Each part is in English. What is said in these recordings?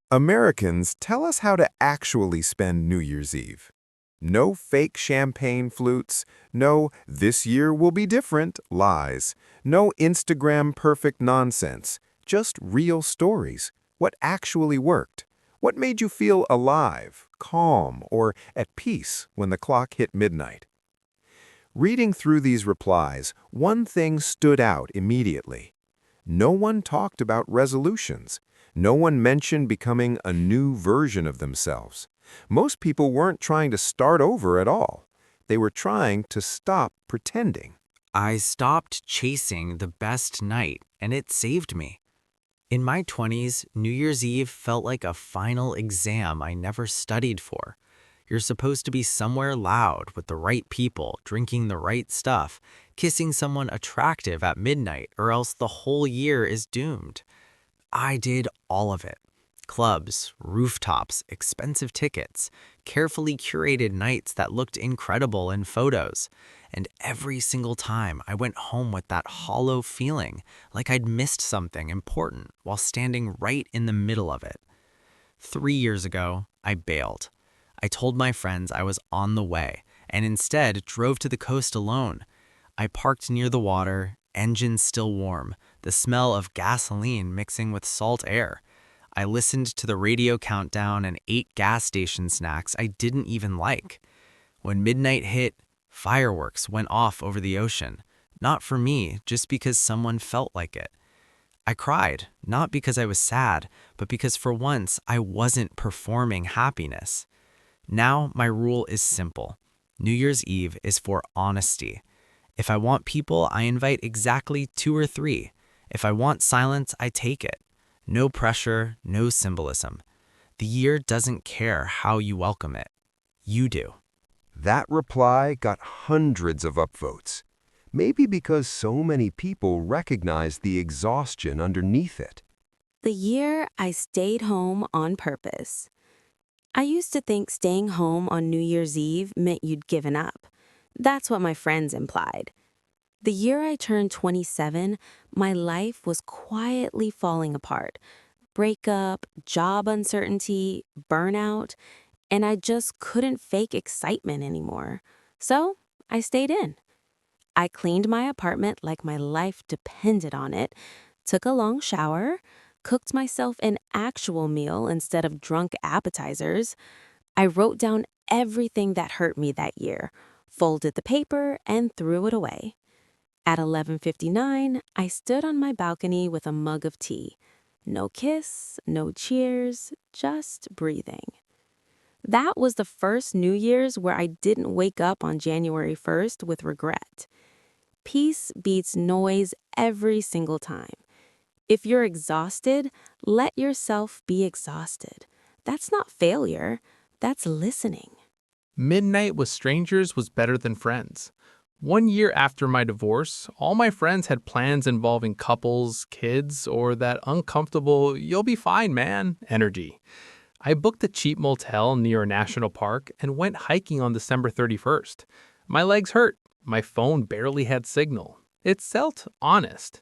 Americans tell us how to actually spend New Year's Eve. No fake champagne flutes, no "this year will be different" lies, no Instagram perfect nonsense, just real stories. What actually worked? What made you feel alive, calm, or at peace when the clock hit midnight? Reading through these replies, one thing stood out immediately. No one talked about resolutions. No one mentioned becoming a new version of themselves. Most people weren't trying to start over at all. They were trying to stop pretending. I stopped chasing the best night, and it saved me. In my 20s, New Year's Eve felt like a final exam I never studied for. You're supposed to be somewhere loud with the right people, drinking the right stuff, kissing someone attractive at midnight, or else the whole year is doomed. I did all of it. Clubs, rooftops, expensive tickets, carefully curated nights that looked incredible in photos. And every single time I went home with that hollow feeling, like I'd missed something important while standing right in the middle of it. 3 years ago, I bailed. I told my friends I was on the way and instead drove to the coast alone. I parked near the water, engine still warm, the smell of gasoline mixing with salt air. I listened to the radio countdown and ate gas station snacks I didn't even like. When midnight hit, fireworks went off over the ocean. Not for me, just because someone felt like it. I cried, not because I was sad, but because for once I wasn't performing happiness. Now my rule is simple. New Year's Eve is for honesty. If I want people, I invite exactly 2 or 3. If I want silence, I take it. No pressure, no symbolism. The year doesn't care how you welcome it. You do. That reply got hundreds of upvotes. Maybe because so many people recognized the exhaustion underneath it. The year I stayed home on purpose. I used to think staying home on New Year's Eve meant you'd given up. That's what my friends implied. The year I turned 27, my life was quietly falling apart. Breakup, job uncertainty, burnout, and I just couldn't fake excitement anymore. So I stayed in. I cleaned my apartment like my life depended on it, took a long shower, cooked myself an actual meal instead of drunk appetizers. I wrote down everything that hurt me that year, folded the paper, and threw it away. At 11:59, I stood on my balcony with a mug of tea. No kiss, no cheers, just breathing. That was the first New Year's where I didn't wake up on January 1st with regret. Peace beats noise every single time. If you're exhausted, let yourself be exhausted. That's not failure, that's listening. Midnight with strangers was better than friends. 1 year after my divorce, all my friends had plans involving couples, kids, or that uncomfortable, "you'll be fine, man" energy. I booked a cheap motel near a national park and went hiking on December 31st. My legs hurt. My phone barely had signal. It felt honest.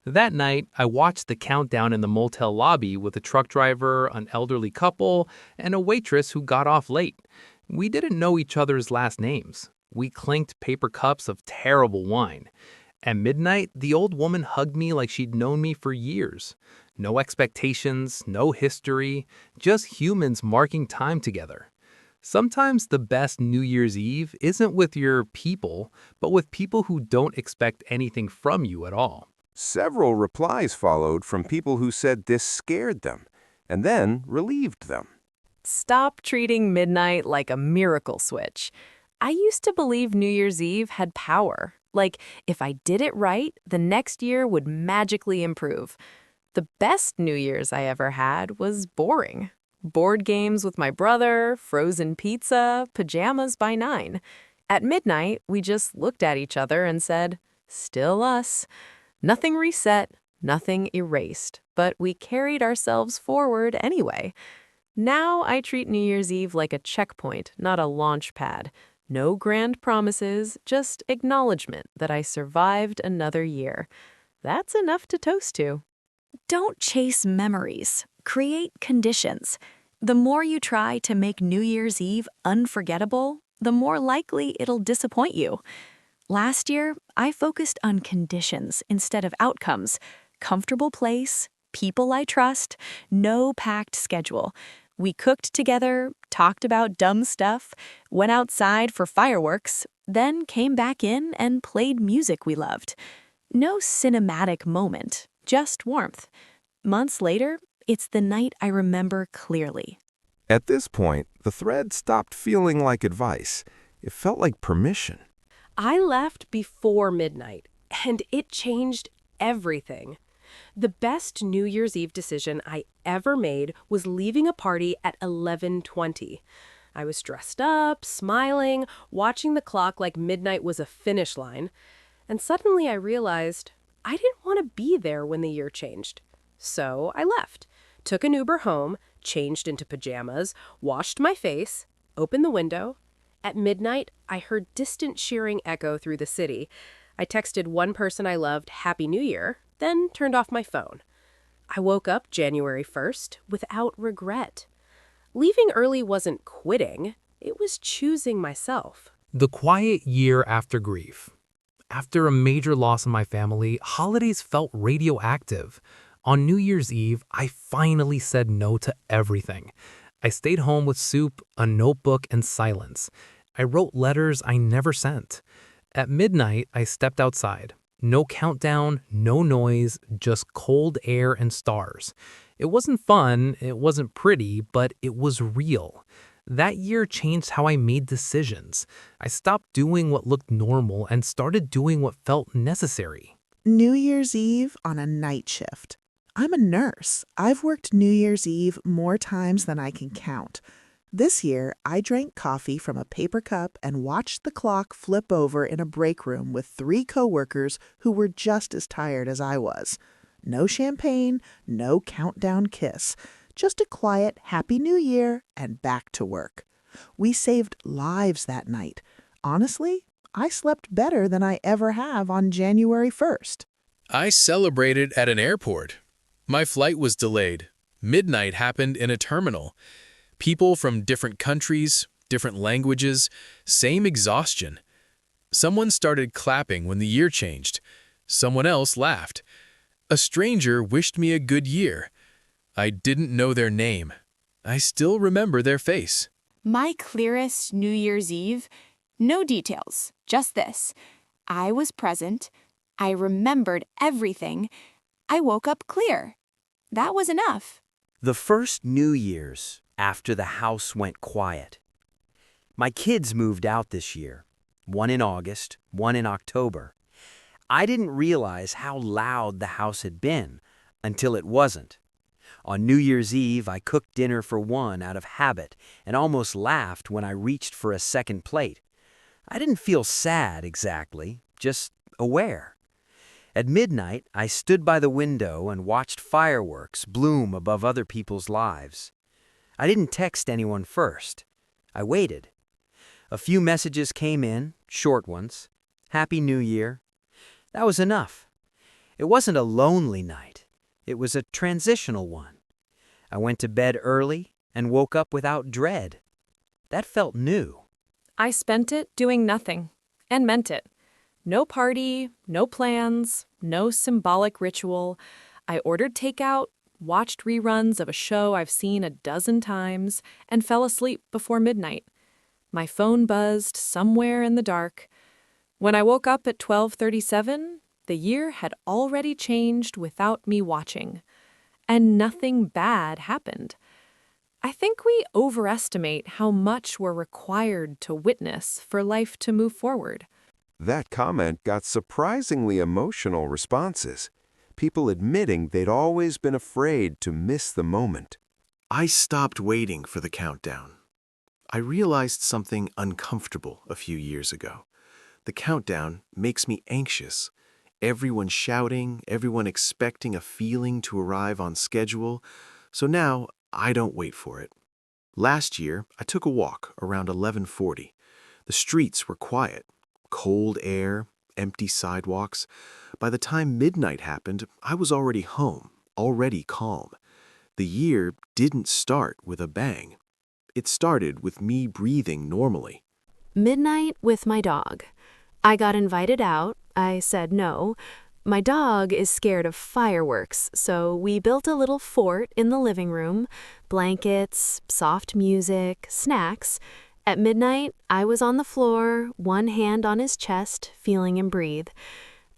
That night, I watched the countdown in the motel lobby with a truck driver, an elderly couple, and a waitress who got off late. We didn't know each other's last names. We clinked paper cups of terrible wine. At midnight, the old woman hugged me like she'd known me for years. No expectations, no history, just humans marking time together. Sometimes the best New Year's Eve isn't with your people, but with people who don't expect anything from you at all. Several replies followed from people who said this scared them, and then relieved them. Stop treating midnight like a miracle switch. I used to believe New Year's Eve had power. Like, if I did it right, the next year would magically improve. The best New Year's I ever had was boring. Board games with my brother, frozen pizza, pajamas by 9. At midnight, we just looked at each other and said, "Still us." Nothing reset, nothing erased, but we carried ourselves forward anyway. Now I treat New Year's Eve like a checkpoint, not a launch pad. No grand promises, just acknowledgement that I survived another year. That's enough to toast to. Don't chase memories. Create conditions. The more you try to make New Year's Eve unforgettable, the more likely it'll disappoint you. Last year, I focused on conditions instead of outcomes. Comfortable place, people I trust, no packed schedule. We cooked together, talked about dumb stuff, went outside for fireworks, then came back in and played music we loved. No cinematic moment, just warmth. Months later, it's the night I remember clearly. At this point, the thread stopped feeling like advice. It felt like permission. I left before midnight, and it changed everything. The best New Year's Eve decision I ever made was leaving a party at 11:20. I was dressed up, smiling, watching the clock like midnight was a finish line, and suddenly I realized I didn't want to be there when the year changed. So I left, took an Uber home, changed into pajamas, washed my face, opened the window. At midnight, I heard distant cheering echo through the city. I texted one person I loved Happy New Year, then turned off my phone. I woke up January 1st without regret. Leaving early wasn't quitting, it was choosing myself. The quiet year after grief. After a major loss in my family, holidays felt radioactive. On New Year's Eve, I finally said no to everything. I stayed home with soup, a notebook, and silence. I wrote letters I never sent. At midnight, I stepped outside. No countdown, no noise, just cold air and stars. It wasn't fun, it wasn't pretty, but it was real. That year changed how I made decisions. I stopped doing what looked normal and started doing what felt necessary. New Year's Eve on a night shift. I'm a nurse. I've worked New Year's Eve more times than I can count. This year, I drank coffee from a paper cup and watched the clock flip over in a break room with 3 coworkers who were just as tired as I was. No champagne, no countdown kiss, just a quiet Happy New Year and back to work. We saved lives that night. Honestly, I slept better than I ever have on January 1st. I celebrated at an airport. My flight was delayed. Midnight happened in a terminal. People from different countries, different languages, same exhaustion. Someone started clapping when the year changed. Someone else laughed. A stranger wished me a good year. I didn't know their name. I still remember their face. My clearest New Year's Eve? No details, just this. I was present. I remembered everything. I woke up clear. That was enough. The first New Year's after the house went quiet. My kids moved out this year, one in August, one in October. I didn't realize how loud the house had been until it wasn't. On New Year's Eve, I cooked dinner for one out of habit and almost laughed when I reached for a second plate. I didn't feel sad exactly, just aware. At midnight, I stood by the window and watched fireworks bloom above other people's lives. I didn't text anyone first. I waited. A few messages came in, short ones. Happy New Year. That was enough. It wasn't a lonely night. It was a transitional one. I went to bed early and woke up without dread. That felt new. I spent it doing nothing, and meant it. No party, no plans, no symbolic ritual. I ordered takeout, watched reruns of a show I've seen a dozen times, and fell asleep before midnight. My phone buzzed somewhere in the dark. When I woke up at 12:37, the year had already changed without me watching. And nothing bad happened. I think we overestimate how much we're required to witness for life to move forward. That comment got surprisingly emotional responses. People admitting they'd always been afraid to miss the moment. I stopped waiting for the countdown. I realized something uncomfortable a few years ago. The countdown makes me anxious. Everyone shouting, everyone expecting a feeling to arrive on schedule. So now, I don't wait for it. Last year, I took a walk around 11:40. The streets were quiet. Cold air, empty sidewalks. By the time midnight happened, I was already home, already calm. The year didn't start with a bang. It started with me breathing normally. Midnight with my dog. I got invited out. I said no. My dog is scared of fireworks, so we built a little fort in the living room. Blankets, soft music, snacks. At midnight, I was on the floor, one hand on his chest, feeling him breathe.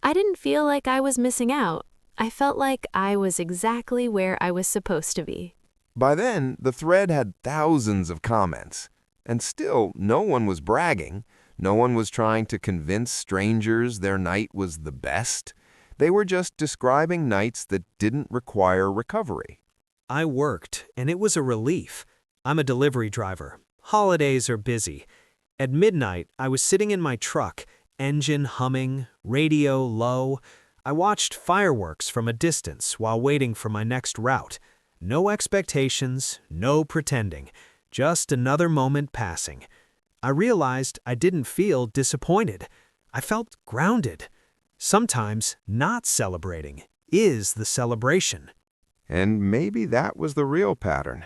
I didn't feel like I was missing out. I felt like I was exactly where I was supposed to be. By then, the thread had thousands of comments. And still, no one was bragging. No one was trying to convince strangers their night was the best. They were just describing nights that didn't require recovery. I worked, and it was a relief. I'm a delivery driver. Holidays are busy. At midnight, I was sitting in my truck, engine humming, radio low. I watched fireworks from a distance while waiting for my next route. No expectations, no pretending, just another moment passing. I realized I didn't feel disappointed. I felt grounded. Sometimes not celebrating is the celebration. And maybe that was the real pattern.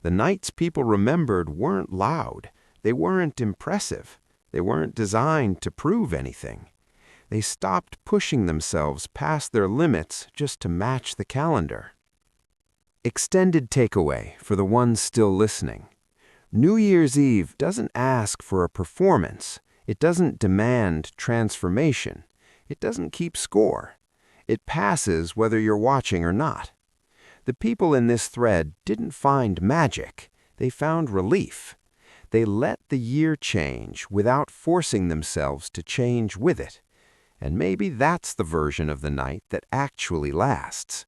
The nights people remembered weren't loud. They weren't impressive. They weren't designed to prove anything. They stopped pushing themselves past their limits just to match the calendar. Extended takeaway for the ones still listening. New Year's Eve doesn't ask for a performance. It doesn't demand transformation. It doesn't keep score. It passes whether you're watching or not. The people in this thread didn't find magic. They found relief. They let the year change without forcing themselves to change with it. And maybe that's the version of the night that actually lasts.